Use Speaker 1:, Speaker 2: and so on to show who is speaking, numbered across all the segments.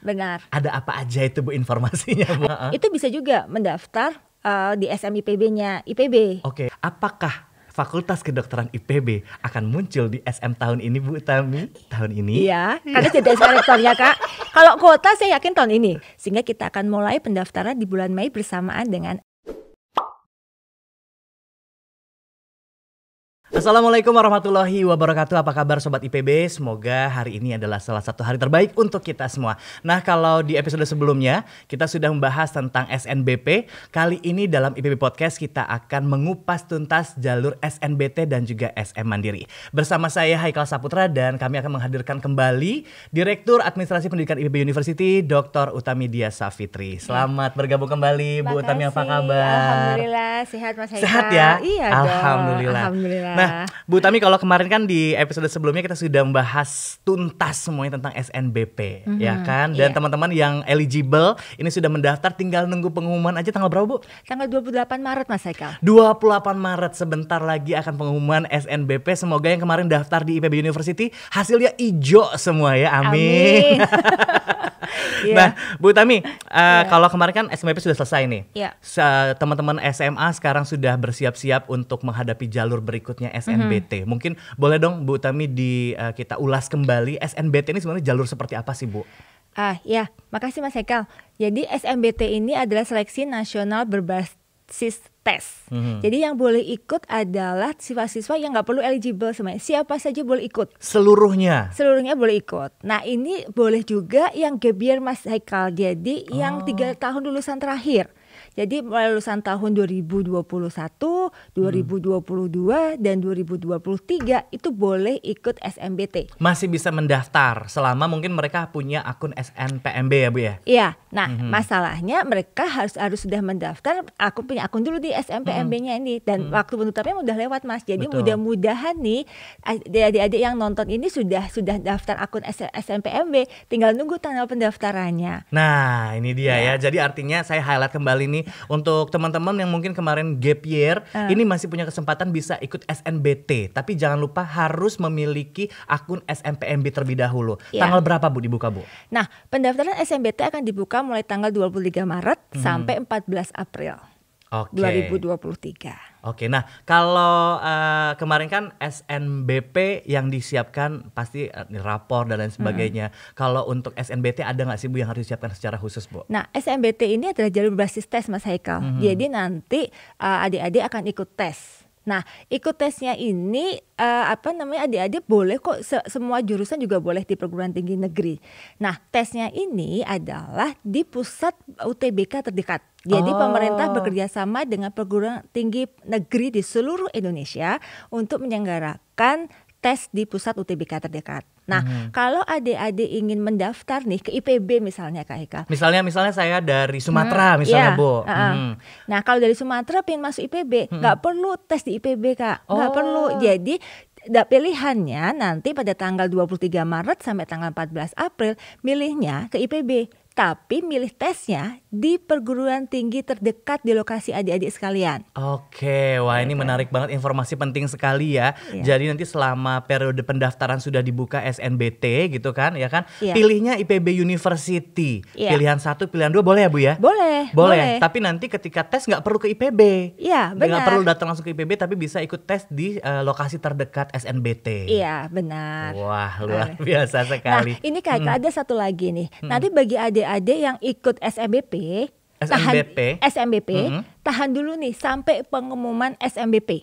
Speaker 1: Benar.
Speaker 2: Ada apa aja itu Bu informasinya Bu?
Speaker 1: Itu bisa juga mendaftar di SMIPB-nya IPB.
Speaker 2: Oke, apakah Fakultas Kedokteran IPB akan muncul di SM tahun ini Bu Utami? Tahun ini?
Speaker 1: Iya, karena jadi rektornya Kak. Kalau kuota saya yakin tahun ini. Sehingga kita akan mulai pendaftaran di bulan Mei bersamaan dengan.
Speaker 2: Assalamualaikum warahmatullahi wabarakatuh. Apa kabar Sobat IPB? Semoga hari ini adalah salah satu hari terbaik untuk kita semua. Nah, kalau di episode sebelumnya kita sudah membahas tentang SNBP. Kali ini dalam IPB Podcast kita akan mengupas tuntas jalur SNBT dan juga SM Mandiri. Bersama saya Haikal Saputra dan kami akan menghadirkan kembali Direktur Administrasi Pendidikan IPB University, Dr. Utami Dias Savitri. Selamat bergabung kembali Bu Utami, apa kabar?
Speaker 1: Alhamdulillah, sehat Mas Haikal.
Speaker 2: Sehat ya?
Speaker 1: Iya
Speaker 2: Alhamdulillah.
Speaker 1: dong. Alhamdulillah.
Speaker 2: Nah, Bu Tami, kalau kemarin kan di episode sebelumnya kita sudah membahas tuntas semuanya tentang SNBP, ya kan? Dan teman-teman yang eligible ini sudah mendaftar, tinggal nunggu pengumuman aja. Tanggal berapa Bu?
Speaker 1: Tanggal 28 Maret Mas Haikal.
Speaker 2: 28 Maret, sebentar lagi akan pengumuman SNBP. Semoga yang kemarin daftar di IPB University hasilnya hijau semua ya, amin. Nah, Bu Tami, kalau kemarin kan SNBP sudah selesai nih. Teman-teman SMA sekarang sudah bersiap-siap untuk menghadapi jalur berikutnya SNBT. Mungkin boleh dong Bu Tami kita ulas kembali SNBT ini sebenarnya jalur seperti apa sih Bu?
Speaker 1: Ya, makasih Mas Haikal. Jadi SNBT ini adalah seleksi nasional berbasis tes. Jadi yang boleh ikut adalah siswa-siswa yang nggak perlu eligible semuanya. Siapa saja boleh ikut.
Speaker 2: Seluruhnya? Seluruhnya
Speaker 1: boleh ikut. Nah ini boleh juga yang gap year Mas Haikal. Jadi yang 3 tahun lulusan terakhir. Jadi mulai lulusan tahun 2021, 2022, dan 2023 itu boleh ikut SNBT.
Speaker 2: Masih bisa mendaftar selama mungkin mereka punya akun SNPMB ya Bu ya?
Speaker 1: Iya, nah masalahnya mereka harus sudah mendaftar, punya akun dulu di SNPMB-nya ini. Dan waktu penutupnya udah lewat Mas. Jadi mudah-mudahan nih adik-adik yang nonton ini sudah daftar akun SNPMB, tinggal nunggu tanggal pendaftarannya.
Speaker 2: Nah ini dia ya, jadi artinya saya highlight kembali nih untuk teman-teman yang mungkin kemarin gap year ini masih punya kesempatan bisa ikut SNBT, tapi jangan lupa harus memiliki akun SNPMB terlebih dahulu. Tanggal berapa Bu dibuka Bu?
Speaker 1: Nah, pendaftaran SNBT akan dibuka mulai tanggal 23 Maret sampai 14 April 2023.
Speaker 2: Oke, nah kalau kemarin kan SNBP yang disiapkan pasti rapor dan lain sebagainya. Kalau untuk SNBT ada nggak sih Bu yang harus disiapkan secara khusus Bu?
Speaker 1: Nah SNBT ini adalah jalur berbasis tes Mas Haikal. Jadi nanti adik-adik akan ikut tes. Nah, ikut tesnya ini adik-adik boleh kok, semua jurusan juga boleh di perguruan tinggi negeri. Nah, tesnya ini adalah di pusat UTBK terdekat. Jadi pemerintah bekerja sama dengan perguruan tinggi negeri di seluruh Indonesia untuk menyelenggarakan tes di pusat UTBK terdekat. Nah, kalau adik-adik ingin mendaftar nih ke IPB misalnya Kak Hika.
Speaker 2: Misalnya saya dari Sumatera misalnya Bu.
Speaker 1: Nah, kalau dari Sumatera pengen masuk IPB, nggak perlu tes di IPB Kak. Nggak perlu. Jadi pilihannya nanti pada tanggal 23 Maret sampai tanggal 14 April milihnya ke IPB. Tapi milih tesnya di perguruan tinggi terdekat di lokasi adik-adik sekalian.
Speaker 2: Oke, wah ini menarik banget, informasi penting sekali ya. Jadi nanti selama periode pendaftaran sudah dibuka SNBT gitu kan, ya kan? Pilihnya IPB University. Pilihan 1, pilihan 2 boleh ya Bu ya? Boleh. Tapi nanti ketika tes nggak perlu ke IPB.
Speaker 1: Iya, benar.
Speaker 2: Nggak perlu datang langsung ke IPB, tapi bisa ikut tes di lokasi terdekat SNBT.
Speaker 1: Iya, benar.
Speaker 2: Wah, luar biasa sekali.
Speaker 1: Nah, ini Kak, ada satu lagi nih. Nanti bagi adik-adik yang ikut SNBP, tahan dulu nih sampai pengumuman SNBP.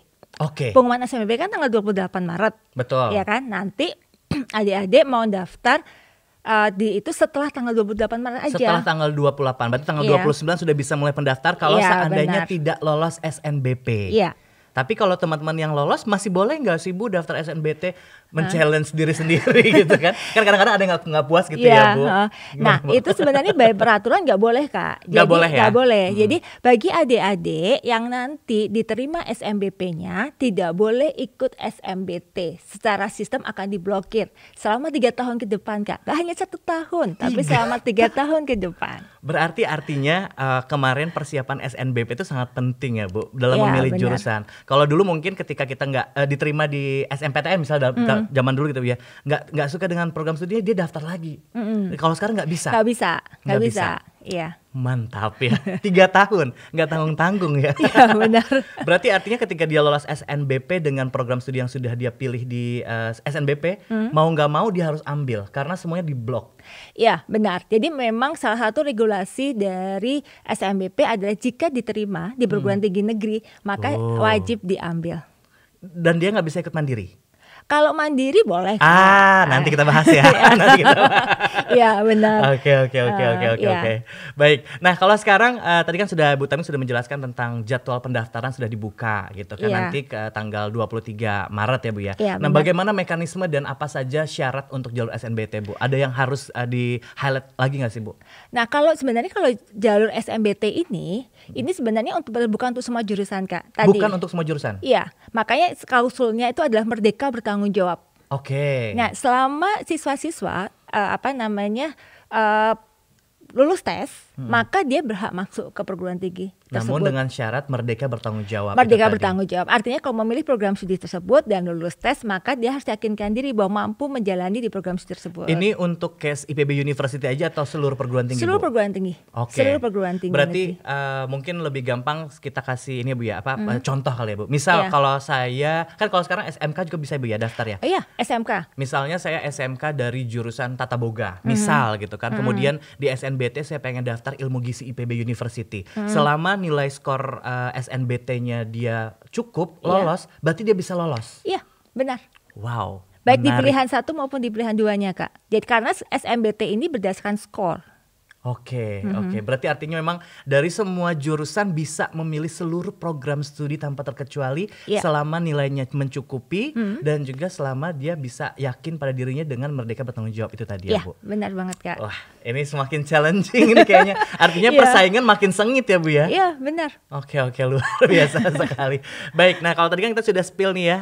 Speaker 1: Pengumuman SNBP kan tanggal 28 Maret.
Speaker 2: Betul.
Speaker 1: Ya kan? Nanti adik-adik mau daftar itu setelah tanggal 28 Maret aja.
Speaker 2: Setelah tanggal 28, berarti tanggal 29 sudah bisa mulai pendaftar kalau seandainya tidak lolos SNBP. Tapi kalau teman-teman yang lolos masih boleh nggak sih Bu daftar SNBT men-challenge diri sendiri gitu kan? Kan kadang-kadang ada yang nggak puas gitu ya Bu.
Speaker 1: Nah itu sebenarnya by peraturan nggak boleh Kak.
Speaker 2: Nggak boleh ya?
Speaker 1: Nggak boleh. Jadi bagi adik-adik yang nanti diterima SNBP-nya tidak boleh ikut SNBT. Secara sistem akan diblokir selama 3 tahun ke depan Kak. Gak hanya 1 tahun, tapi selama 3 tahun ke depan.
Speaker 2: Berarti artinya kemarin persiapan SNBP itu sangat penting ya Bu dalam memilih jurusan. Kalau dulu mungkin ketika kita nggak diterima di SMPTN misalnya zaman dulu gitu ya, nggak suka dengan program studinya, dia daftar lagi. Kalau sekarang nggak bisa.
Speaker 1: Nggak bisa. Iya.
Speaker 2: Mantap ya, 3 tahun, nggak tanggung-tanggung ya.
Speaker 1: Iya benar.
Speaker 2: Berarti artinya ketika dia lolos SNBP dengan program studi yang sudah dia pilih di SNBP, mau nggak mau dia harus ambil karena semuanya diblok.
Speaker 1: Iya benar. Jadi memang salah satu regulasi dari SNBP adalah jika diterima di perguruan tinggi negeri, maka wajib diambil.
Speaker 2: Dan dia nggak bisa ikut mandiri.
Speaker 1: Kalau mandiri boleh.
Speaker 2: Nanti kita bahas ya. Nanti kita bahas.
Speaker 1: Iya benar.
Speaker 2: Oke.
Speaker 1: Iya.
Speaker 2: Baik. Nah kalau sekarang tadi kan sudah Bu Tami sudah menjelaskan tentang jadwal pendaftaran sudah dibuka gitu kan,
Speaker 1: Iya.
Speaker 2: nanti ke tanggal 23 Maret ya Bu ya.
Speaker 1: Iya,
Speaker 2: Nah
Speaker 1: benar.
Speaker 2: bagaimana mekanisme dan apa saja syarat untuk jalur SNBT Bu? Ada yang harus di highlight lagi nggak sih Bu?
Speaker 1: Nah kalau jalur SNBT ini sebenarnya bukan untuk semua jurusan Kak. Tadi.
Speaker 2: Bukan untuk semua jurusan?
Speaker 1: Iya. Makanya klausulnya itu adalah merdeka bertanggung jawab.
Speaker 2: Oke.
Speaker 1: Nah, selama siswa-siswa lulus tes, maka dia berhak masuk ke perguruan tinggi tersebut.
Speaker 2: Namun dengan syarat merdeka bertanggung jawab.
Speaker 1: Merdeka
Speaker 2: itu tadi.
Speaker 1: bertanggung jawab. Artinya kalau memilih program studi tersebut dan lulus tes, maka dia harus yakinkan diri bahwa mampu menjalani di program studi tersebut.
Speaker 2: Ini untuk case IPB University aja atau seluruh perguruan tinggi
Speaker 1: Seluruh
Speaker 2: Bu?
Speaker 1: perguruan tinggi.
Speaker 2: Oke.
Speaker 1: Seluruh perguruan tinggi.
Speaker 2: Berarti
Speaker 1: negeri.
Speaker 2: mungkin lebih gampang kita kasih ini Bu ya, contoh kali ya Bu. Misal
Speaker 1: Iya.
Speaker 2: kalau saya, kan kalau sekarang SMK juga bisa Bu ya daftar ya.
Speaker 1: Oh iya, SMK.
Speaker 2: Misalnya saya SMK dari jurusan Tata Boga, misal gitu kan. Kemudian di SNBT saya pengen daftar Ilmu Gizi IPB University. Selama nilai skor SNBT-nya dia cukup, lolos, berarti dia bisa lolos.
Speaker 1: Iya, benar.
Speaker 2: Wow.
Speaker 1: Baik di
Speaker 2: menarik.
Speaker 1: pilihan 1 maupun di pilihan 2-nya, Kak. Jadi karena SNBT ini berdasarkan skor.
Speaker 2: Oke. Berarti artinya memang dari semua jurusan bisa memilih seluruh program studi tanpa terkecuali selama nilainya mencukupi dan juga selama dia bisa yakin pada dirinya dengan merdeka bertanggung jawab itu tadi ya
Speaker 1: Iya,
Speaker 2: Bu.
Speaker 1: benar banget, Kak.
Speaker 2: Wah, ini semakin challenging ini kayaknya. Artinya
Speaker 1: Iya.
Speaker 2: persaingan makin sengit ya Bu ya.
Speaker 1: Iya, benar.
Speaker 2: Oke, luar biasa sekali. Baik, nah kalau tadi kan kita sudah spill nih ya,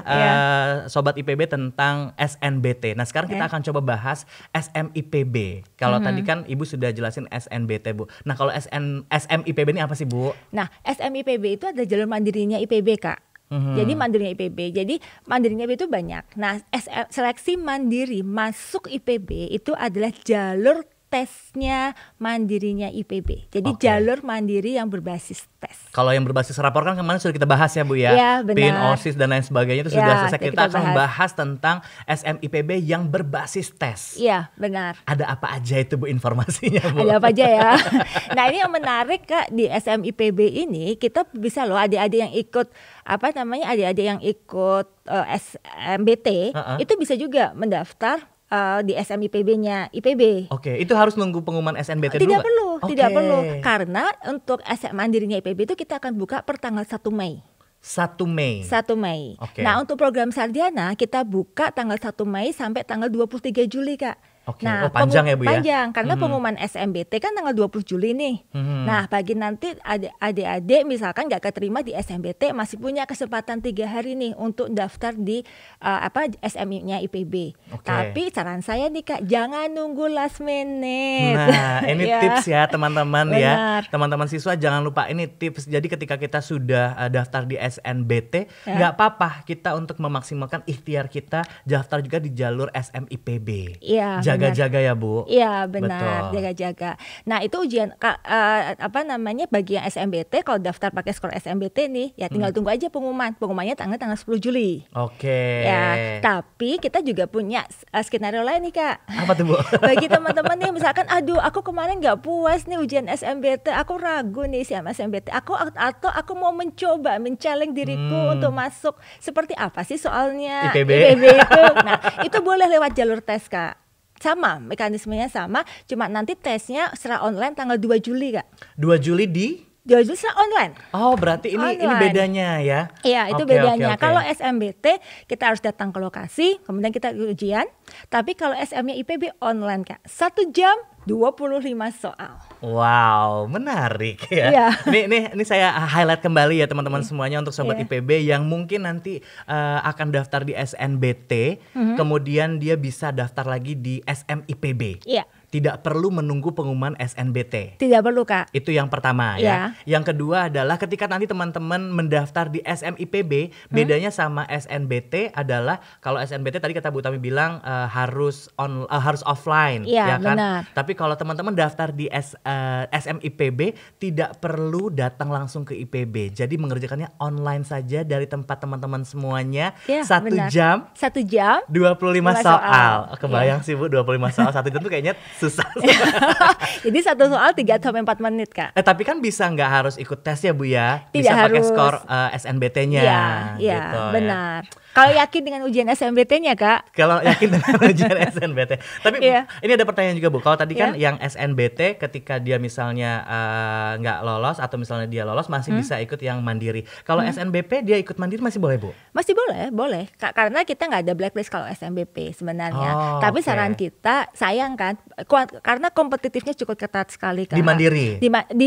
Speaker 2: Sobat IPB tentang SNBT. Nah sekarang kita akan coba bahas SMIPB. Kalau tadi kan Ibu sudah jelasin SNBT Bu. Nah kalau SMIPB ini apa sih Bu?
Speaker 1: Nah, SMIPB itu adalah jalur mandirinya IPB, Kak. Jadi mandirinya IPB. Jadi mandirinya IPB itu banyak. Nah, seleksi mandiri masuk IPB itu adalah jalur tesnya mandirinya IPB. Jadi jalur mandiri yang berbasis tes.
Speaker 2: Kalau yang berbasis rapor kan kemarin sudah kita bahas ya Bu ya.
Speaker 1: Iya, benar.
Speaker 2: PIN, OSIS dan lain sebagainya itu sudah
Speaker 1: Ya,
Speaker 2: selesai. Kita akan membahas tentang SMIPB yang berbasis tes.
Speaker 1: Iya, benar.
Speaker 2: Ada apa aja itu Bu informasinya Bu?
Speaker 1: Ada apa aja ya. Nah, ini yang menarik Kak, di SMIPB ini kita bisa loh adik-adik yang ikut adik-adik yang ikut SMBT itu bisa juga mendaftar di SMIPB-nya IPB.
Speaker 2: Oke, itu harus nunggu pengumuman SNBT dulu
Speaker 1: Tidak
Speaker 2: nggak?
Speaker 1: perlu,
Speaker 2: Oke.
Speaker 1: tidak perlu. Karena untuk SM mandirinya IPB itu kita akan buka per tanggal 1 Mei.
Speaker 2: 1 Mei.
Speaker 1: 1 Mei.
Speaker 2: Oke.
Speaker 1: Nah, untuk program sarjana kita buka tanggal 1 Mei sampai tanggal 23 Juli, Kak.
Speaker 2: Oke.
Speaker 1: Nah,
Speaker 2: Panjang ya Bu ya?
Speaker 1: Panjang, karena pengumuman SMBT kan tanggal 20 Juli nih. Nah, bagi nanti adik-adik misalkan nggak keterima di SMBT masih punya kesempatan 3 hari nih untuk daftar di SMI-nya IPB.
Speaker 2: Oke.
Speaker 1: Tapi saran saya nih Kak, jangan nunggu last minute.
Speaker 2: Nah, ini
Speaker 1: Ya.
Speaker 2: tips ya teman-teman ya.
Speaker 1: Benar.
Speaker 2: Teman-teman siswa jangan lupa ini tips. Jadi ketika kita sudah daftar di SNBT, nggak apa-apa kita untuk memaksimalkan ikhtiar kita daftar juga di jalur SMIPB.
Speaker 1: Iya.
Speaker 2: Jaga-jaga ya Bu.
Speaker 1: Iya benar,
Speaker 2: Betul.
Speaker 1: jaga-jaga. Nah itu ujian bagi yang SMBT kalau daftar pakai skor SMBT nih, ya tinggal tunggu aja pengumuman. Pengumumannya tanggal 10 Juli.
Speaker 2: Oke.
Speaker 1: Ya, tapi kita juga punya skenario lain nih Kak.
Speaker 2: Apa tuh Bu?
Speaker 1: Bagi teman-teman nih misalkan, aduh aku kemarin nggak puas nih ujian SMBT, aku ragu nih sama SMBT, atau aku mau mencoba men-challenge diriku untuk masuk. Seperti apa sih soalnya
Speaker 2: IPB
Speaker 1: itu? Nah itu boleh lewat jalur tes Kak. Sama, mekanismenya sama, cuma nanti tesnya secara online tanggal 2 Juli Kak.
Speaker 2: 2 Juli di
Speaker 1: 2 Juli secara online.
Speaker 2: Oh, berarti ini
Speaker 1: Online.
Speaker 2: bedanya ya.
Speaker 1: Iya, itu
Speaker 2: Oke,
Speaker 1: bedanya.
Speaker 2: oke, oke.
Speaker 1: Kalau SMBT kita harus datang ke lokasi, kemudian kita ujian. Tapi kalau SM-nya IPB online Kak, 1 jam 25 soal.
Speaker 2: Wow, menarik ya.
Speaker 1: Iya.
Speaker 2: Ini saya highlight kembali ya teman-teman semuanya untuk sobat
Speaker 1: Iya.
Speaker 2: IPB yang mungkin nanti akan daftar di SNBT, kemudian dia bisa daftar lagi di SMIPB.
Speaker 1: Iya.
Speaker 2: tidak perlu menunggu pengumuman SNBT.
Speaker 1: Tidak perlu, Kak.
Speaker 2: Itu yang pertama ya. Yang kedua adalah ketika nanti teman-teman mendaftar di SMIPB, bedanya sama SNBT adalah kalau SNBT tadi kata Bu Tami bilang harus offline,
Speaker 1: ya
Speaker 2: kan?
Speaker 1: Benar.
Speaker 2: Tapi kalau teman-teman daftar di SMIPB tidak perlu datang langsung ke IPB. Jadi mengerjakannya online saja dari tempat teman-teman semuanya. 1 jam.
Speaker 1: 1 jam
Speaker 2: 25 soal. Kebayang sih Bu, 25 soal 1 jam tuh kayaknya susah.
Speaker 1: Jadi 1 soal 3-4 menit, Kak.
Speaker 2: Tapi kan bisa nggak harus ikut tes ya Bu ya?
Speaker 1: Tidak
Speaker 2: bisa pakai
Speaker 1: harus.
Speaker 2: skor SNBT-nya.
Speaker 1: Iya,
Speaker 2: gitu,
Speaker 1: benar. Kalau yakin dengan ujian SNBT-nya, Kak?
Speaker 2: Kalau yakin dengan ujian SNBT. Tapi ini ada pertanyaan juga Bu. Kalau tadi kan yang SNBT ketika dia misalnya nggak lolos atau misalnya dia lolos masih bisa ikut yang mandiri. Kalau SNBP dia ikut mandiri masih boleh Bu?
Speaker 1: Masih boleh. Karena kita nggak ada blacklist kalau SNBP sebenarnya. Tapi saran kita, sayang kan, karena kompetitifnya cukup ketat sekali, Kak.
Speaker 2: Di mandiri?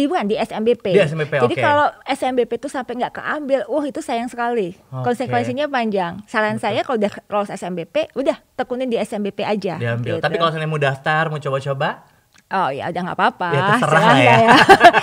Speaker 1: Bukan, di SNBP.
Speaker 2: Di SNBP,
Speaker 1: jadi kalau SNBP itu sampai nggak keambil, itu sayang sekali. Konsekuensinya panjang. Saran saya kalau udah lolos SNBP, udah tekunin di SNBP aja.
Speaker 2: Diambil.
Speaker 1: Gitu.
Speaker 2: Tapi kalau saya mau daftar, mau coba-coba?
Speaker 1: Oh ya udah nggak apa-apa.
Speaker 2: Ya terserah ya.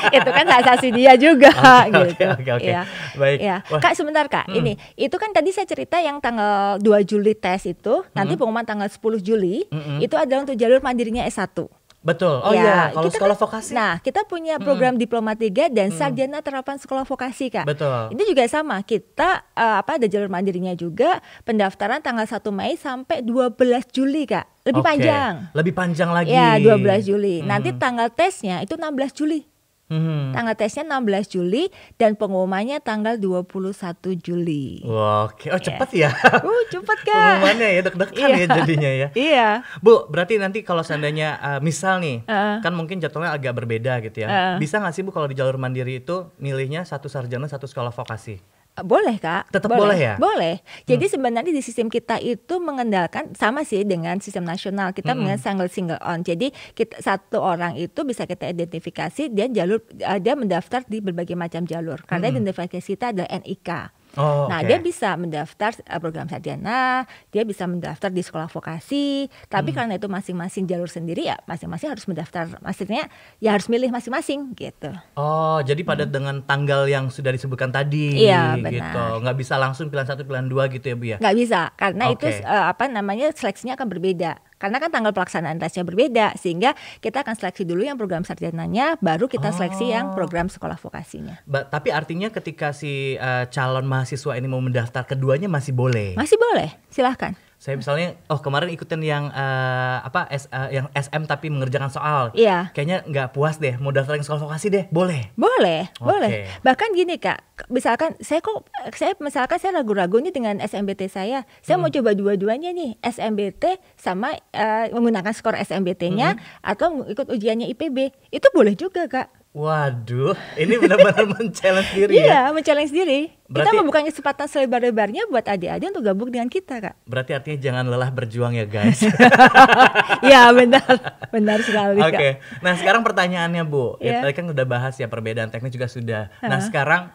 Speaker 1: Itu kan hak asasi dia juga gitu.
Speaker 2: Oke. Baik.
Speaker 1: Ya. Kak sebentar Kak, itu kan tadi saya cerita yang tanggal 2 Juli tes itu, nanti pengumuman tanggal 10 Juli, itu adalah untuk jalur mandirinya S1.
Speaker 2: Betul. Oh iya, kalau sekolah vokasi.
Speaker 1: Nah, kita punya program Diploma 3 dan Sarjana Terapan Sekolah Vokasi, Kak.
Speaker 2: Betul.
Speaker 1: Ini juga sama. Kita ada jalur mandirinya juga, pendaftaran tanggal 1 Mei sampai 12 Juli, Kak. Lebih panjang.
Speaker 2: Lebih panjang lagi.
Speaker 1: Ya, 12 Juli. Nanti tanggal tesnya itu 16 Juli. Tanggal tesnya 16 Juli dan pengumumannya tanggal 21 Juli.
Speaker 2: Oke, cepet ya.
Speaker 1: Cepet Kak.
Speaker 2: Pengumumannya ya deg-degan ya jadinya ya.
Speaker 1: Iya.
Speaker 2: Bu, berarti nanti kalau seandainya misal nih, kan mungkin jadwalnya agak berbeda gitu ya. Bisa nggak sih Bu kalau di jalur mandiri itu milihnya 1 sarjana 1 sekolah vokasi?
Speaker 1: Boleh Kak.
Speaker 2: Tetap boleh ya?
Speaker 1: Boleh. Jadi sebenarnya di sistem kita itu mengandalkan sama sih dengan sistem nasional. Kita menggunakan single on. Jadi satu orang itu bisa kita identifikasi dia mendaftar di berbagai macam jalur. Karena identifikasi kita adalah NIK. Dia bisa mendaftar program sarjana, dia bisa mendaftar di sekolah vokasi, tapi karena itu masing-masing jalur sendiri ya masing-masing harus mendaftar, maksudnya ya harus milih masing-masing gitu.
Speaker 2: Jadi pada dengan tanggal yang sudah disebutkan tadi, gitu, nggak bisa langsung pilihan 1 pilihan 2 gitu ya Bu ya?
Speaker 1: Nggak bisa, karena itu seleksinya akan berbeda. Karena kan tanggal pelaksanaan tesnya berbeda, sehingga kita akan seleksi dulu yang program sarjananya, baru kita seleksi yang program sekolah vokasinya.
Speaker 2: Tapi artinya ketika si calon mahasiswa ini mau mendaftar keduanya masih boleh?
Speaker 1: Masih boleh, silahkan.
Speaker 2: Saya misalnya, kemarin ikutin yang yang SM tapi mengerjakan soal.
Speaker 1: Iya.
Speaker 2: Kayaknya nggak puas deh, mau daftar yang sekolah vokasi deh, boleh?
Speaker 1: Boleh. Bahkan gini Kak, misalkan saya ragu-ragu nih dengan SMBT saya mau coba dua-duanya nih, SMBT sama menggunakan skor SMBT-nya atau ikut ujiannya IPB, itu boleh juga Kak.
Speaker 2: Waduh, ini benar-benar men-challenge diri ya?
Speaker 1: Iya, men-challenge diri. Kita membuka kesempatan selebar-lebarnya buat adik-adik untuk gabung dengan kita, Kak.
Speaker 2: Berarti artinya jangan lelah berjuang ya, guys.
Speaker 1: Iya, benar sekali, Kak.
Speaker 2: Oke. Nah, sekarang pertanyaannya, Bu. Tadi kan udah bahas ya, perbedaan teknis juga sudah. Nah, sekarang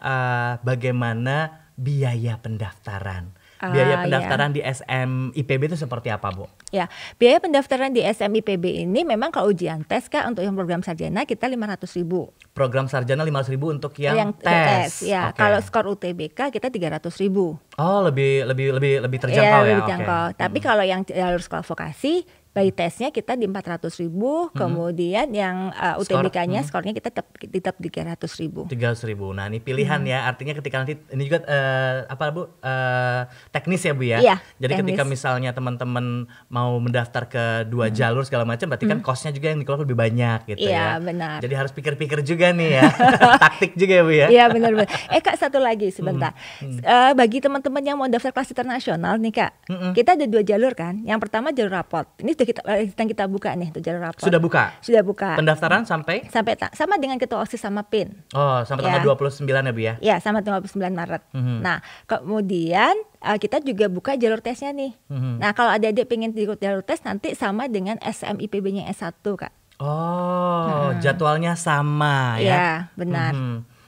Speaker 2: bagaimana biaya pendaftaran? Biaya pendaftaran di SMIPB itu seperti apa, Bu?
Speaker 1: Ya, biaya pendaftaran di SMIPB ini memang kalau ujian tes Kak, untuk yang program sarjana kita 500.000.
Speaker 2: Program sarjana 500.000 untuk yang tes.
Speaker 1: Ya, kalau skor UTBK kita 300.000.
Speaker 2: Lebih terjangkau ya.
Speaker 1: Lebih terjangkau. Tapi kalau yang jalur sekolah vokasi, bayi tesnya kita di 400.000, kemudian yang UTBK-nya skornya kita tetap 300.000.
Speaker 2: 300.000. Nah, ini pilihan ya. Artinya ketika nanti ini juga Bu? Teknis ya, Bu ya.
Speaker 1: Iya,
Speaker 2: jadi teknis. Ketika misalnya teman-teman mau mendaftar ke 2 jalur segala macam, berarti kan cost-nya juga yang dikeluarkan lebih banyak gitu ya.
Speaker 1: Iya, benar.
Speaker 2: Jadi harus pikir-pikir juga nih ya. Taktik juga ya, Bu ya.
Speaker 1: Iya, benar. Kak, satu lagi sebentar. Bagi teman-teman yang mau daftar kelas internasional nih Kak, kita ada 2 jalur kan. Yang pertama jalur raport. Ini kita buka nih tuh jalur rapor.
Speaker 2: Sudah buka. Pendaftaran sampai
Speaker 1: sama dengan ketua OSIS sama PIN.
Speaker 2: Sampai tanggal 29 ya, Bu ya?
Speaker 1: Ya, sama tanggal 29 Maret. Nah, kemudian kita juga buka jalur tesnya nih. Nah, kalau adik-adik pengen ikut jalur tes nanti sama dengan SMIPB-nya S1, Kak.
Speaker 2: Jadwalnya sama ya.
Speaker 1: Iya, benar.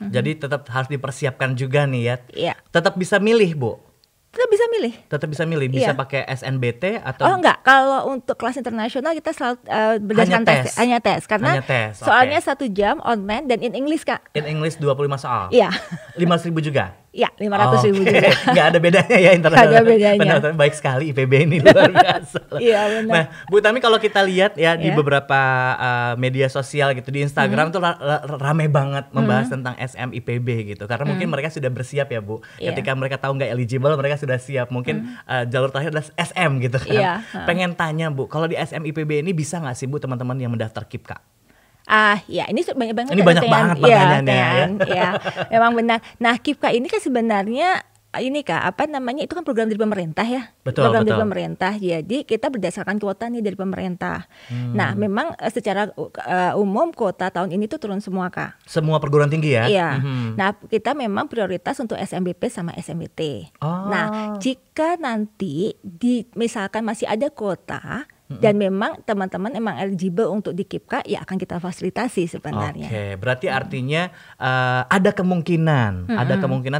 Speaker 2: Jadi tetap harus dipersiapkan juga nih ya.
Speaker 1: Iya.
Speaker 2: Tetap bisa milih, Bu.
Speaker 1: Tetap bisa milih.
Speaker 2: Tetap bisa milih, bisa
Speaker 1: Iya.
Speaker 2: pakai SNBT atau
Speaker 1: Oh enggak, kalau untuk kelas internasional kita selalu berdasarkan hanya tes karena
Speaker 2: Hanya tes,
Speaker 1: soalnya
Speaker 2: oke.
Speaker 1: 1 jam online dan in English Kak.
Speaker 2: in English 25 soal?
Speaker 1: Iya.
Speaker 2: 5.000 juga?
Speaker 1: Iya, 500.000
Speaker 2: Oke.
Speaker 1: juga.
Speaker 2: Nggak ada bedanya ya internasional.
Speaker 1: Nggak ada bedanya.
Speaker 2: Benar, baik sekali IPB ini luar biasa.
Speaker 1: Iya, benar.
Speaker 2: Nah, Bu Tami kalau kita lihat ya di
Speaker 1: Ya.
Speaker 2: beberapa media sosial gitu di Instagram tuh rame banget membahas tentang SM IPB gitu. Karena mungkin mereka sudah bersiap ya Bu.
Speaker 1: Iya.
Speaker 2: Ketika mereka tahu nggak eligible, mereka sudah siap. Mungkin jalur terakhir adalah SM gitu kan.
Speaker 1: Iya.
Speaker 2: Pengen tanya Bu, kalau di SM IPB ini bisa nggak sih Bu teman-teman yang mendaftar KIPKA?
Speaker 1: Ya ini banyak banget.
Speaker 2: Ini banyak banget pertanyaannya ya.
Speaker 1: Ya, memang benar. Nah, KIPKA ini kan sebenarnya ini Kak, apa namanya, itu kan program dari pemerintah ya.
Speaker 2: Betul,
Speaker 1: program
Speaker 2: betul.
Speaker 1: dari pemerintah. Jadi kita berdasarkan kuota nih dari pemerintah. Nah, memang secara umum kuota tahun ini tuh turun semua Kak.
Speaker 2: Semua perguruan tinggi ya?
Speaker 1: Iya. Nah, kita memang prioritas untuk SNBP sama SNBT.
Speaker 2: Oh.
Speaker 1: Nah, jika nanti misalkan masih ada kuota dan memang teman-teman emang eligible untuk di KIPKA, ya akan kita fasilitasi sebenarnya.
Speaker 2: Oke, berarti artinya ada kemungkinan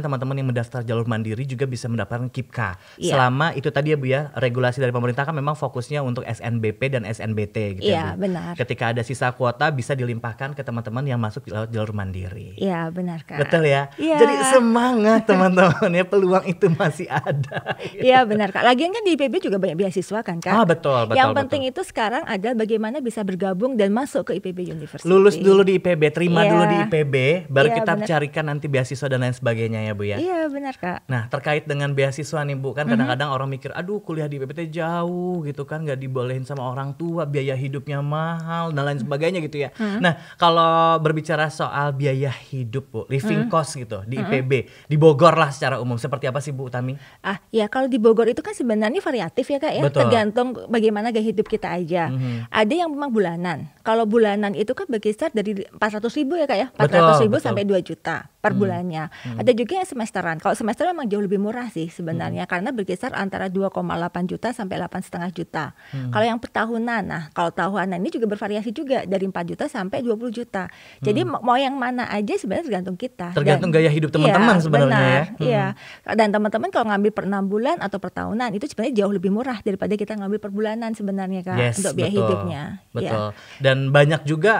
Speaker 2: teman-teman yang mendaftar jalur mandiri juga bisa mendapatkan KIPKA.
Speaker 1: Iya.
Speaker 2: Selama itu tadi ya Bu ya, regulasi dari pemerintah kan memang fokusnya untuk SNBP dan SNBT gitu ya
Speaker 1: Iya,
Speaker 2: Bu.
Speaker 1: benar.
Speaker 2: Ketika ada sisa kuota bisa dilimpahkan ke teman-teman yang masuk lewat jalur mandiri.
Speaker 1: Iya, benar Kak.
Speaker 2: Betul ya?
Speaker 1: Iya.
Speaker 2: Jadi semangat teman-teman ya, peluang itu masih ada.
Speaker 1: Iya, benar Kak. Lagian kan di IPB juga banyak beasiswa kan Kak.
Speaker 2: Betul.
Speaker 1: Yang penting itu sekarang adalah bagaimana bisa bergabung dan masuk ke IPB University.
Speaker 2: Lulus dulu di IPB, terima
Speaker 1: Iya.
Speaker 2: dulu di IPB, baru
Speaker 1: Iya,
Speaker 2: kita
Speaker 1: benar.
Speaker 2: carikan nanti beasiswa dan lain sebagainya ya Bu ya.
Speaker 1: Iya, benar Kak.
Speaker 2: Nah terkait dengan beasiswa nih Bu, kan kadang-kadang orang mikir aduh kuliah di IPB jauh gitu kan, gak dibolehin sama orang tua, biaya hidupnya mahal dan lain sebagainya gitu ya. Nah kalau berbicara soal biaya hidup Bu, living cost gitu di IPB, di Bogor lah secara umum, seperti apa sih Bu Tami?
Speaker 1: Ya kalau di Bogor itu kan sebenarnya variatif ya Kak ya.
Speaker 2: Betul.
Speaker 1: Tergantung bagaimana gaya hidup kita aja. Ada yang memang bulanan. Kalau bulanan itu kan berkisar dari 400.000 ya Kak ya. 400.000
Speaker 2: Betul.
Speaker 1: sampai 2 juta per bulannya. Ada juga yang semesteran. Kalau semester memang jauh lebih murah sih sebenarnya karena berkisar antara 2,8 juta sampai 8,5 juta. Kalau yang per tahunan, nah kalau tahunan ini juga bervariasi juga dari 4 juta sampai 20 juta. Jadi mau yang mana aja sebenarnya tergantung kita.
Speaker 2: Tergantung gaya hidup teman-teman
Speaker 1: Iya,
Speaker 2: sebenarnya
Speaker 1: benar,
Speaker 2: ya.
Speaker 1: Iya. Dan teman-teman kalau ngambil per 6 bulan atau per tahunan itu sebenarnya jauh lebih murah daripada kita ngambil per bulanan sebenarnya Kak untuk biaya hidupnya.
Speaker 2: Betul. Dan banyak juga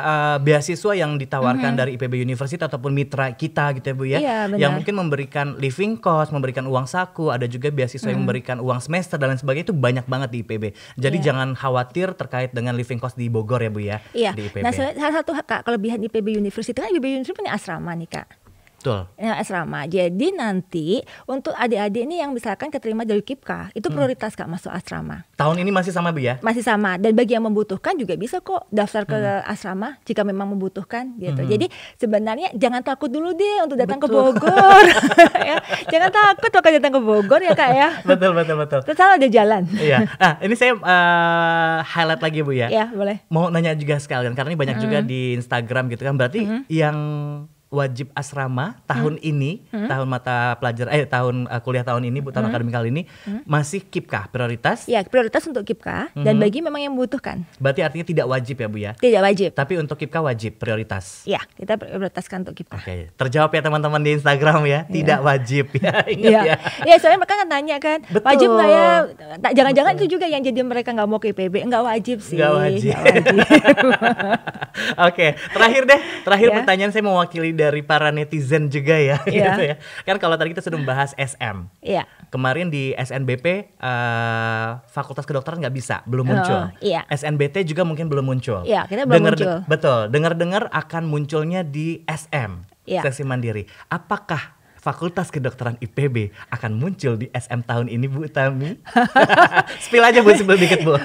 Speaker 2: beasiswa yang ditawarkan dari IPB University ataupun mitra kita gitu ya Bu ya.
Speaker 1: Iya, benar.
Speaker 2: Yang mungkin memberikan living cost, memberikan uang saku, ada juga beasiswa yang memberikan uang semester dan lain sebagainya, itu banyak banget di IPB. Jadi
Speaker 1: Iya.
Speaker 2: jangan khawatir terkait dengan living cost di Bogor ya Bu ya.
Speaker 1: Iya.
Speaker 2: Di IPB.
Speaker 1: Nah, salah satu Kak kelebihan IPB University kan IPB University punya asrama nih Kak.
Speaker 2: Betul.
Speaker 1: Ya, asrama. Jadi nanti untuk adik-adik ini yang misalkan keterima dari KIPKA itu prioritas Kak masuk asrama.
Speaker 2: Tahun ini masih sama Bu ya?
Speaker 1: Masih sama, dan bagi yang membutuhkan juga bisa kok daftar ke asrama jika memang membutuhkan gitu. Jadi sebenarnya jangan takut dulu deh untuk datang ke Bogor. Ya, jangan takut kalau datang ke Bogor ya Kak ya.
Speaker 2: Betul.
Speaker 1: Terus selalu ada jalan.
Speaker 2: Iya. Ini saya highlight lagi Bu ya.
Speaker 1: Ya, boleh.
Speaker 2: Mau nanya juga sekalian karena ini banyak juga di Instagram gitu kan. Berarti yang wajib asrama tahun ini, tahun mata pelajaran tahun kuliah tahun ini, tahun akademik kali ini masih KIPKA prioritas.
Speaker 1: Ya, prioritas untuk KIPKA dan bagi memang yang membutuhkan.
Speaker 2: Berarti artinya tidak wajib ya Bu ya.
Speaker 1: Tidak wajib.
Speaker 2: Tapi untuk KIPKA wajib prioritas.
Speaker 1: Ya, kita prioritaskan untuk KIPKA.
Speaker 2: Oke, terjawab ya teman-teman di Instagram ya. Tidak wajib ya. Ingat
Speaker 1: Iya,
Speaker 2: ya.
Speaker 1: ya soalnya mereka kan tanya kan,
Speaker 2: Betul.
Speaker 1: wajib nggak ya? Jangan-jangan itu juga yang jadi mereka nggak mau ke IPB. Nggak wajib sih.
Speaker 2: Nggak wajib. Oke, terakhir
Speaker 1: Ya.
Speaker 2: pertanyaan saya mewakili dari para netizen juga ya,
Speaker 1: Ya.
Speaker 2: gitu ya. Kan kalau tadi kita sudah membahas SM.
Speaker 1: Iya.
Speaker 2: Kemarin di SNBP Fakultas Kedokteran nggak bisa, belum muncul.
Speaker 1: Iya.
Speaker 2: SNBT juga mungkin belum muncul.
Speaker 1: Iya, kita belum muncul.
Speaker 2: Betul, dengar-dengar akan munculnya di SM,
Speaker 1: Iya.
Speaker 2: sesi mandiri. Apakah Fakultas Kedokteran IPB akan muncul di SM tahun ini Bu Tami? Spill aja Bu, spill dikit Bu.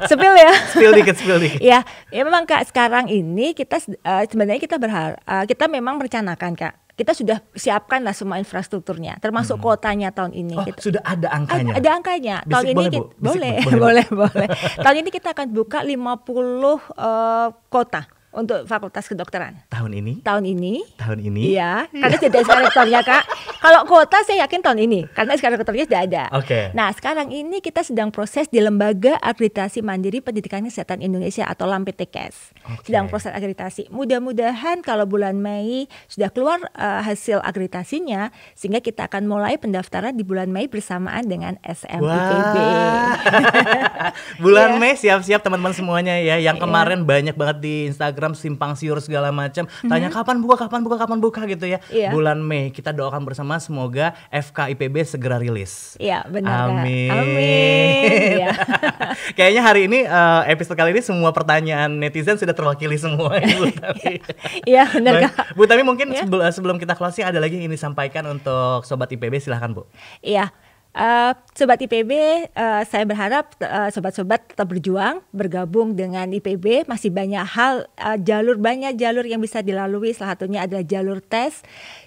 Speaker 1: Sepil ya.
Speaker 2: Spill dikit.
Speaker 1: Ya, memang Kak sekarang ini kita sebenarnya kita berharap kita memang merencanakan Kak. Kita sudah siapkan lah semua infrastrukturnya, termasuk kuotanya tahun ini.
Speaker 2: Oh, sudah ada angkanya?
Speaker 1: Ada angkanya.
Speaker 2: Bisik
Speaker 1: Tahun ini
Speaker 2: boleh, Bu? Bisik
Speaker 1: boleh. Tahun ini kita akan buka 50 kota untuk Fakultas Kedokteran.
Speaker 2: Tahun ini?
Speaker 1: Tahun ini.
Speaker 2: Tahun ini?
Speaker 1: Iya, karena jadi rektornya Kak. Kalau kuota saya yakin tahun ini karena sekarang kuotanya sudah ada.
Speaker 2: Oke.
Speaker 1: Nah, sekarang ini kita sedang proses di Lembaga Akreditasi Mandiri Pendidikan Kesehatan Indonesia atau LAMPTKes. Sedang proses akreditasi. Mudah-mudahan kalau bulan Mei sudah keluar hasil akreditasinya, sehingga kita akan mulai pendaftaran di bulan Mei bersamaan dengan SMIPB.
Speaker 2: Bulan Mei siap-siap teman-teman semuanya ya. Yang kemarin banyak banget di Instagram simpang siur segala macam. Tanya kapan buka gitu ya. Bulan Mei kita doakan bersama semoga FKIPB segera rilis.
Speaker 1: Iya, benar.
Speaker 2: Amin.
Speaker 1: Amin.
Speaker 2: Kayaknya hari ini episode kali ini semua pertanyaan netizen sudah terwakili semua Bu Tami.
Speaker 1: Iya, benar Kak.
Speaker 2: Bu Tami mungkin sebelum kita closing ada lagi yang ingin disampaikan untuk sobat IPB, silahkan Bu.
Speaker 1: Iya. Sobat IPB, saya berharap sobat-sobat tetap berjuang, bergabung dengan IPB. Masih banyak hal, banyak jalur yang bisa dilalui. Salah satunya adalah jalur tes.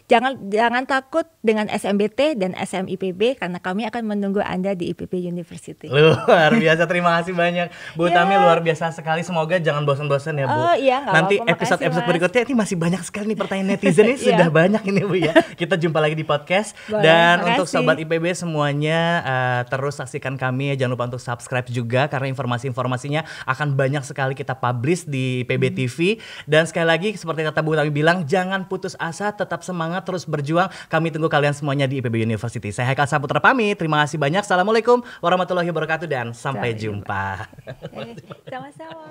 Speaker 1: Jangan takut dengan SMBT dan SMIPB karena kami akan menunggu Anda di IPB University.
Speaker 2: Luar biasa, terima kasih banyak Bu Tami, luar biasa sekali. Semoga jangan bosan-bosan ya Bu. Nanti episode-episode berikutnya ini masih banyak sekali nih pertanyaan netizen ini sudah banyak ini Bu ya. Kita jumpa lagi di podcast. Dan untuk sobat IPB semuanya terus saksikan kami ya. Jangan lupa untuk subscribe juga karena informasi-informasinya akan banyak sekali kita publish di IPB TV. Dan sekali lagi seperti kata Bu Tami bilang, jangan putus asa, tetap semangat, terus berjuang. Kami tunggu kalian semuanya di IPB University. Saya Haikal Saputra pamit. Terima kasih banyak. Assalamualaikum warahmatullahi wabarakatuh dan sampai jumpa.
Speaker 1: Sama-sama.